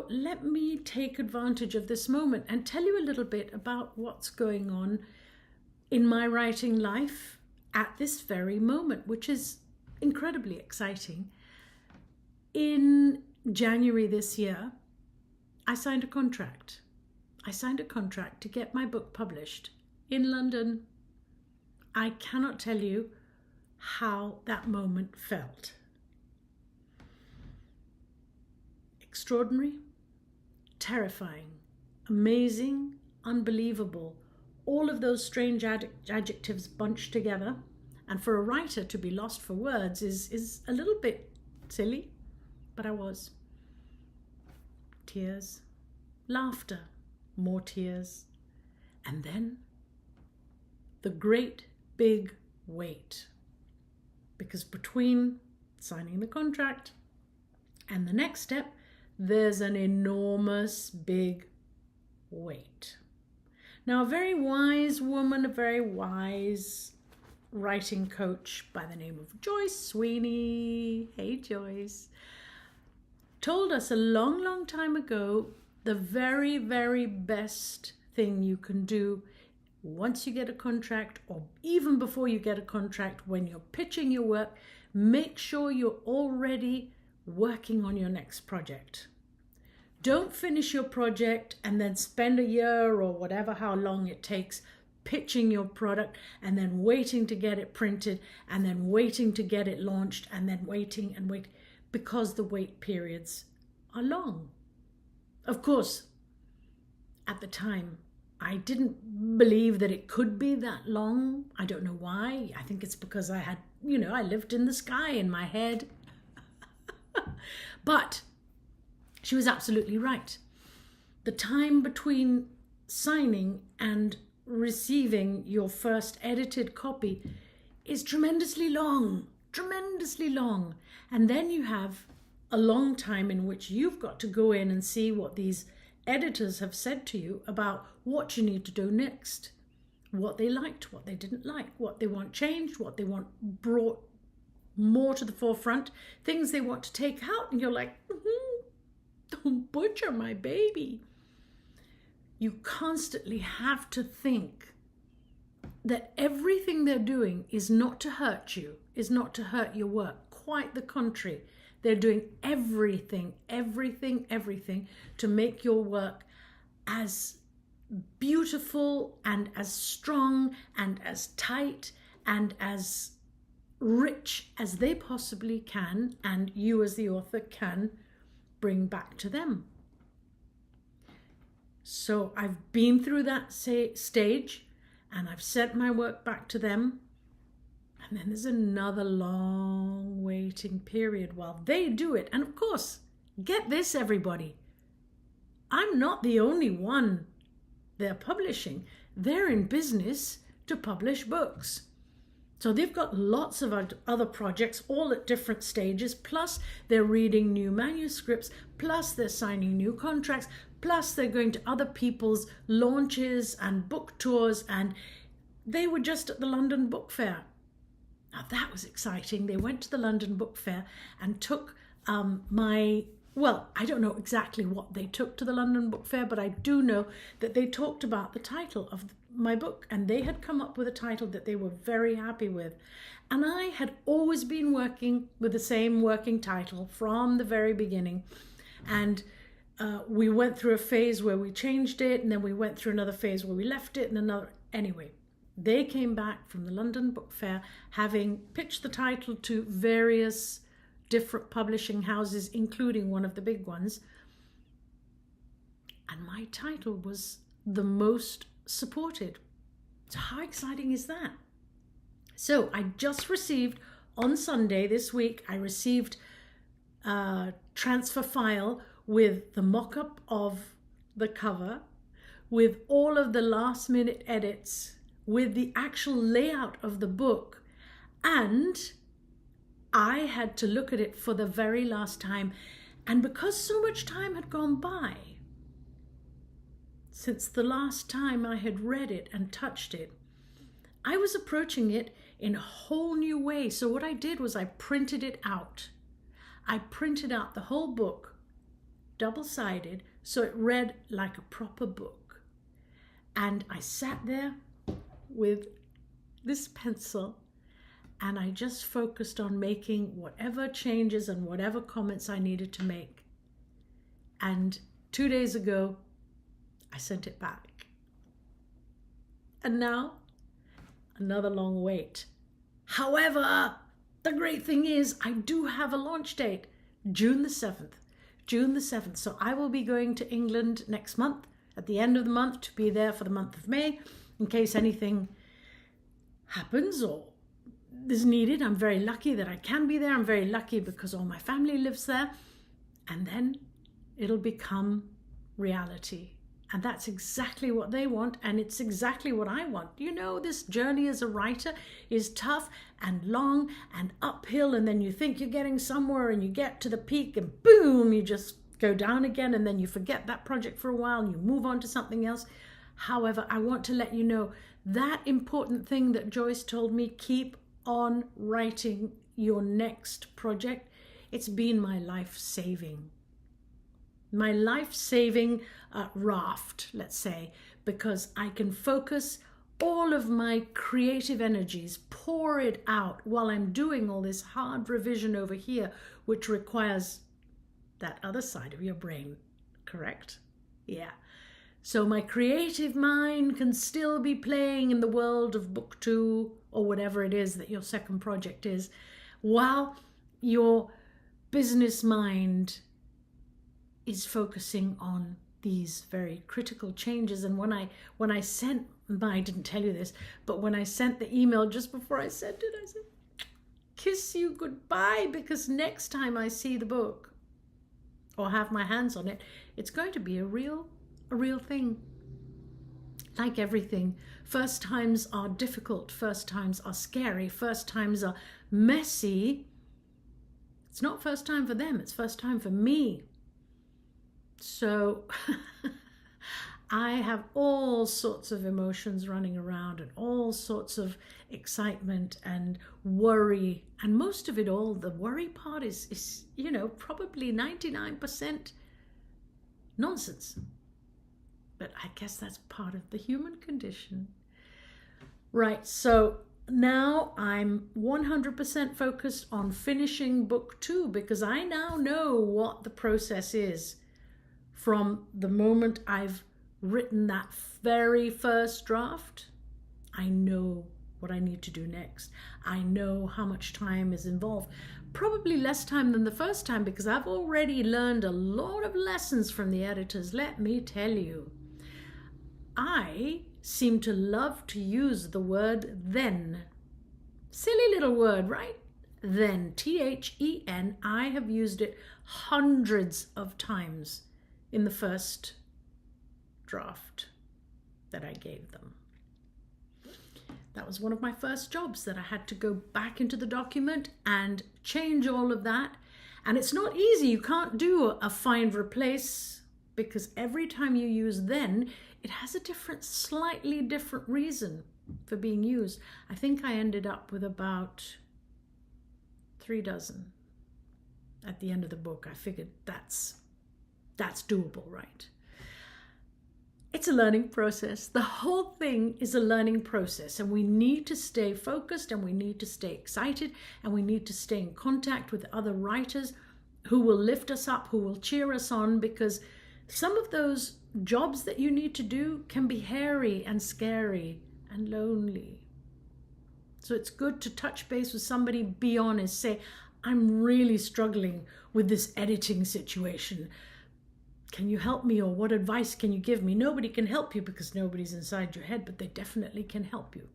thought, let me take advantage of this moment and tell you a little bit about what's going on in my writing life at this very moment, which is incredibly exciting. In January this year, I signed a contract. I signed a contract to get my book published in London. I cannot tell you how that moment felt. Extraordinary, terrifying, amazing, unbelievable, all of those strange adjectives bunched together. And for a writer to be lost for words is a little bit silly, but I was. Tears, laughter, more tears, and then the great big wait. Because between signing the contract and the next step, there's an enormous big wait. Now, a very wise woman, a very wise writing coach by the name of Joyce Sweeney, hey Joyce, told us a long, long time ago the very, very best thing you can do once you get a contract, or even before you get a contract, when you're pitching your work, make sure you're already working on your next project. Don't finish your project and then spend a year or whatever, how long it takes, pitching your product and then waiting to get it printed and then waiting to get it launched and then waiting and waiting, because the wait periods are long. Of course, at the time, I didn't believe that it could be that long. I don't know why. I think it's because I had, I lived in the sky in my head. But she was absolutely right. The time between signing and receiving your first edited copy is tremendously long. And then you have a long time in which you've got to go in and see what these editors have said to you about what you need to do next, what they liked, what they didn't like, what they want changed, what they want brought more to the forefront, things they want to take out, and you're like, don't butcher my baby. You constantly have to think that everything they're doing is not to hurt you, is not to hurt your work. Quite the contrary. They're doing everything to make your work as beautiful and as strong and as tight and as rich as they possibly can, and you as the author can bring back to them. So I've been through that stage and I've sent my work back to them. And then there's another long waiting period while they do it. And of course, get this, everybody, I'm not the only one they're publishing. They're in business to publish books. So they've got lots of other projects, all at different stages, plus they're reading new manuscripts, plus they're signing new contracts, plus they're going to other people's launches and book tours, and they were just at the London Book Fair. Now that was exciting. They went to the London Book Fair and took I don't know exactly what they took to the London Book Fair, but I do know that they talked about the title of my book, and they had come up with a title that they were very happy with. And I had always been working with the same working title from the very beginning. And we went through a phase where we changed it, and then we went through another phase where we left it, and another. Anyway, they came back from the London Book Fair having pitched the title to various different publishing houses, including one of the big ones. And my title was the most supported. So how exciting is that? So I just received on Sunday this week, I received a transfer file with the mock-up of the cover, with all of the last minute edits, with the actual layout of the book, and I had to look at it for the very last time. And because so much time had gone by since the last time I had read it and touched it, I was approaching it in a whole new way. So what I did was I printed it out. I printed out the whole book double-sided, so it read like a proper book. And I sat there with this pencil and I just focused on making whatever changes and whatever comments I needed to make. And 2 days ago, I sent it back. And now, another long wait. However, the great thing is I do have a launch date, June the 7th. June the 7th. So I will be going to England next month, at the end of the month, to be there for the month of May, in case anything happens or is needed. I'm very lucky that I can be there. I'm very lucky because all my family lives there. And then it'll become reality. And that's exactly what they want, and it's exactly what I want. You know, this journey as a writer is tough and long and uphill, and then you think you're getting somewhere and you get to the peak and boom, you just go down again, and then you forget that project for a while and you move on to something else. However, I want to let you know that important thing that Joyce told me, keep on writing your next project. It's been my life-saving. My life-saving raft, let's say, because I can focus all of my creative energies, pour it out while I'm doing all this hard revision over here, which requires that other side of your brain, correct? Yeah. So my creative mind can still be playing in the world of book 2 or whatever it is that your second project is, while your business mind is focusing on these very critical changes. And when I sent, I didn't tell you this, but when I sent the email just before I sent it, I said, kiss you goodbye, because next time I see the book or have my hands on it, it's going to be a real thing. Like everything, first times are difficult, first times are scary, first times are messy. It's not first time for them, it's first time for me. So I have all sorts of emotions running around and all sorts of excitement and worry. And most of it all, the worry part is you know, probably 99% nonsense. But I guess that's part of the human condition. Right, so now I'm 100% focused on finishing book 2 because I now know what the process is. From the moment I've written that very first draft, I know what I need to do next. I know how much time is involved. Probably less time than the first time because I've already learned a lot of lessons from the editors, let me tell you. I seem to love to use the word then. Silly little word, right? Then, T-H-E-N. I have used it hundreds of times in the first draft that I gave them. That was one of my first jobs, that I had to go back into the document and change all of that. And it's not easy. You can't do a find replace because every time you use then, it has a slightly different reason for being used. I think I ended up with about 3 dozen at the end of the book. I figured that's doable, right? It's a learning process. The whole thing is a learning process, and we need to stay focused, and we need to stay excited, and we need to stay in contact with other writers who will lift us up, who will cheer us on, because some of those jobs that you need to do can be hairy and scary and lonely. So it's good to touch base with somebody, be honest, say, I'm really struggling with this editing situation. Can you help me, or what advice can you give me? Nobody can help you because nobody's inside your head, but they definitely can help you.